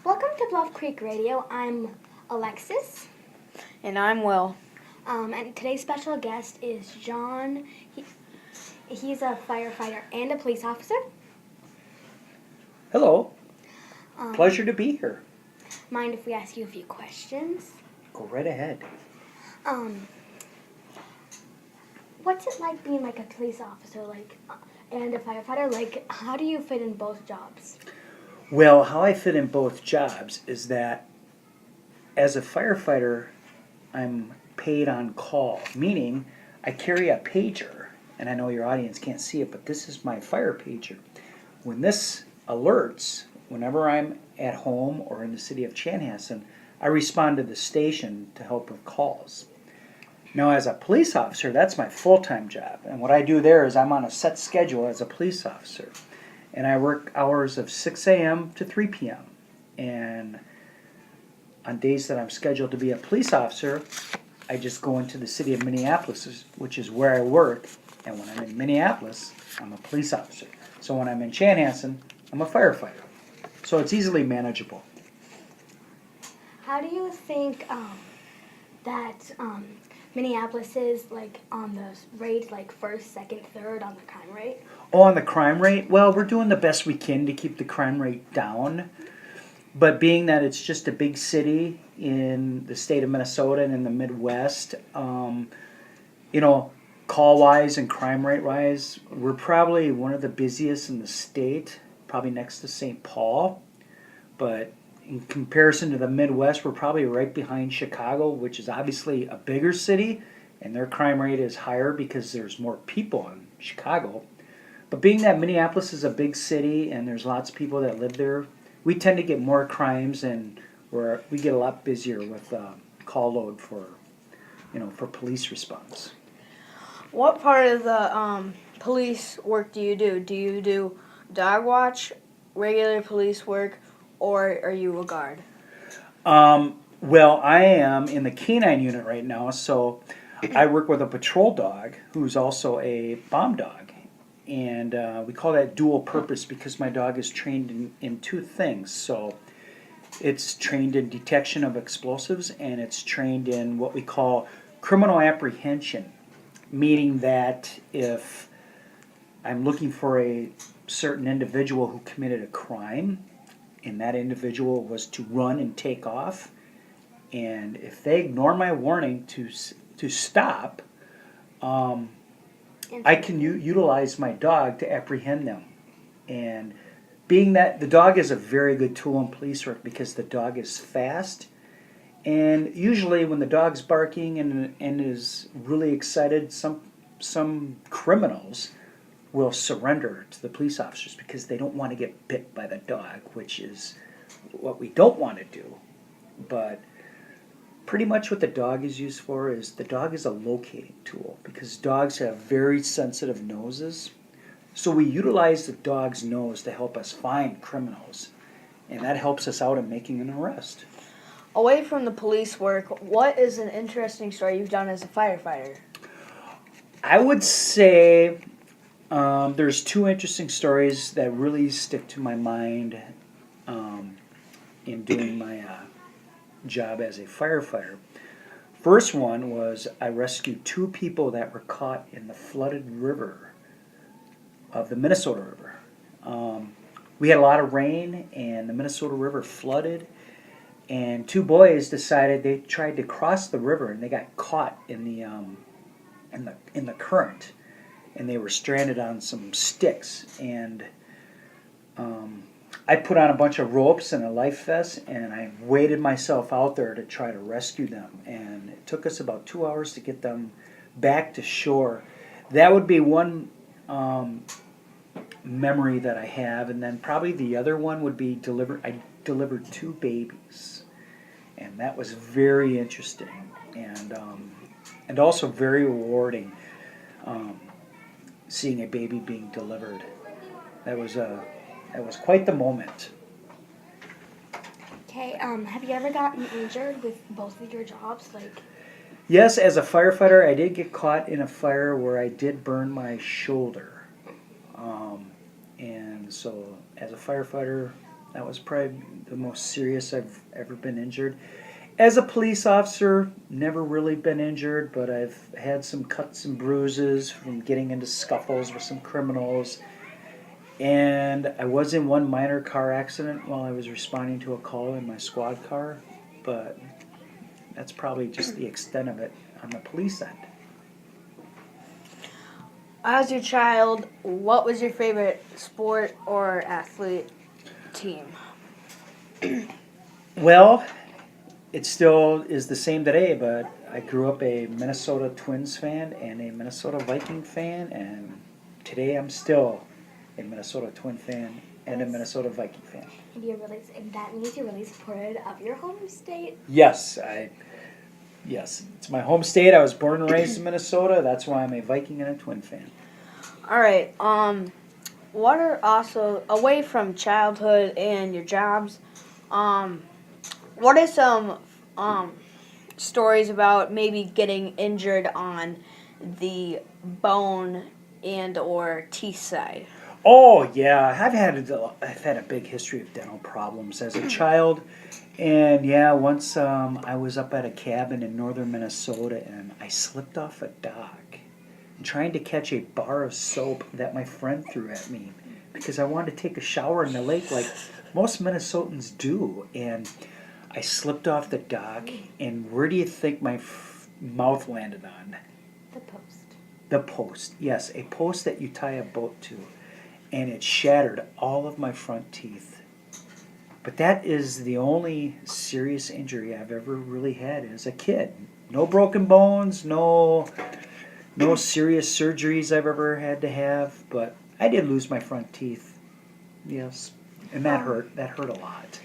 Welcome to Bluff Creek Radio. I'm Alexis. And I'm Will. And today's special guest is John. He's a firefighter and a police officer. Hello. Pleasure to be here. Mind if we ask you a few questions? Go right ahead. What's it like being like a police officer and a firefighter? How do you fit in both jobs? Well, how I fit in both jobs is that as a firefighter, I'm paid on call, meaning I carry a pager, and I know your audience can't see it, but this is my fire pager. When this alerts, whenever I'm at home or in the city of Chanhassen, I respond to the station to help with calls. Now, as a police officer, that's my full-time job, and what I do there is I'm on a set schedule as a police officer, and I work hours of 6 a.m. to 3 p.m., and on days that I'm scheduled to be a police officer, I just go into the city of Minneapolis, which is where I work, and when I'm in Minneapolis, I'm a police officer. So when I'm in Chanhassen, I'm a firefighter. So it's easily manageable. How do you think that Minneapolis is on the rate, first, second, third on the crime rate? Oh, on the crime rate? Well, we're doing the best we can to keep the crime rate down. But being that it's just a big city in the state of Minnesota and in the Midwest, call-wise and crime rate-wise, we're probably one of the busiest in the state, probably next to St. Paul. But in comparison to the Midwest, we're probably right behind Chicago, which is obviously a bigger city, and their crime rate is higher because there's more people in Chicago. But being that Minneapolis is a big city and there's lots of people that live there, we tend to get more crimes, and we get a lot busier with call load for police response. What part of the police work do you do? Do you do dog watch, regular police work, or are you a guard? Well, I am in the canine unit right now, so I work with a patrol dog who's also a bomb dog. And we call that dual purpose because my dog is trained in two things. So it's trained in detection of explosives, and it's trained in what we call criminal apprehension, meaning that if I'm looking for a certain individual who committed a crime, and that individual was to run and take off, and if they ignore my warning to stop, I can utilize my dog to apprehend them. And being that the dog is a very good tool in police work because the dog is fast, and usually when the dog's barking and is really excited, some criminals will surrender to the police officers because they don't want to get bit by the dog, which is what we don't want to do. But pretty much what the dog is used for is the dog is a locating tool because dogs have very sensitive noses. So we utilize the dog's nose to help us find criminals, and that helps us out in making an arrest. Away from the police work, what is an interesting story you've done as a firefighter? I would say there's two interesting stories that really stick to my mind in doing my job as a firefighter. First one was I rescued two people that were caught in the flooded river of the Minnesota River. We had a lot of rain and the Minnesota River flooded, and two boys decided they tried to cross the river and they got caught in the current, and they were stranded on some sticks, and I put on a bunch of ropes and a life vest, and I waded myself out there to try to rescue them. And it took us about 2 hours to get them back to shore. That would be one memory that I have. And then probably the other one would be I delivered two babies. And that was very interesting and also very rewarding, seeing a baby being delivered. That was quite the moment. Okay, have you ever gotten injured with both of your jobs? Yes, as a firefighter, I did get caught in a fire where I did burn my shoulder. And so, as a firefighter, That was probably the most serious I've ever been injured. As a police officer, never really been injured, but I've had some cuts and bruises from getting into scuffles with some criminals. And I was in one minor car accident while I was responding to a call in my squad car, but that's probably just the extent of it on the police end. As your child, what was your favorite sport or athlete team? Well, it still is the same today, but I grew up a Minnesota Twins fan and a Minnesota Viking fan, and today I'm still a Minnesota Twin fan and a Minnesota Viking fan. And that means you're really supportive of your home state. Yes, it's my home state. I was born and raised in Minnesota. That's why I'm a Viking and a Twin fan. All right. What are also away from childhood and your jobs? What are some stories about maybe getting injured on the bone and or teeth side? Oh yeah, I've had a big history of dental problems as a child, and yeah, once I was up at a cabin in northern Minnesota and I slipped off a dock, trying to catch a bar of soap that my friend threw at me because I wanted to take a shower in the lake like most Minnesotans do, and I slipped off the dock, and where do you think my mouth landed on? The post. The post, yes, a post that you tie a boat to, and it shattered all of my front teeth. But that is the only serious injury I've ever really had as a kid. No broken bones, no serious surgeries I've ever had to have, but I did lose my front teeth, yes, and that hurt. That hurt a lot.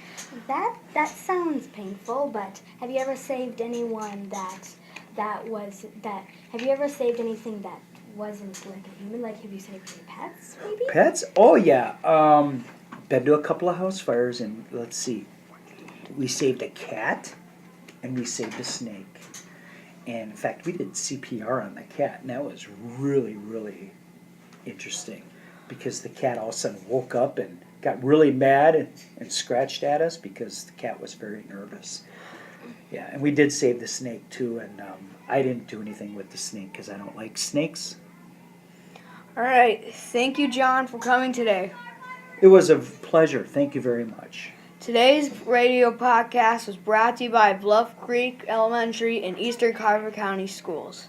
That sounds painful, but have you ever saved anyone have you ever saved anything that wasn't like a human? Like, have you saved any pets, maybe? Pets? Oh yeah. Been to a couple of house fires, and let's see, we saved a cat, and we saved a snake. And in fact, we did CPR on the cat, and that was really, really interesting because the cat all of a sudden woke up and got really mad and scratched at us because the cat was very nervous. Yeah, and we did save the snake too, and I didn't do anything with the snake because I don't like snakes. All right. Thank you, John, for coming today. It was a pleasure. Thank you very much. Today's radio podcast was brought to you by Bluff Creek Elementary and Eastern Carver County Schools.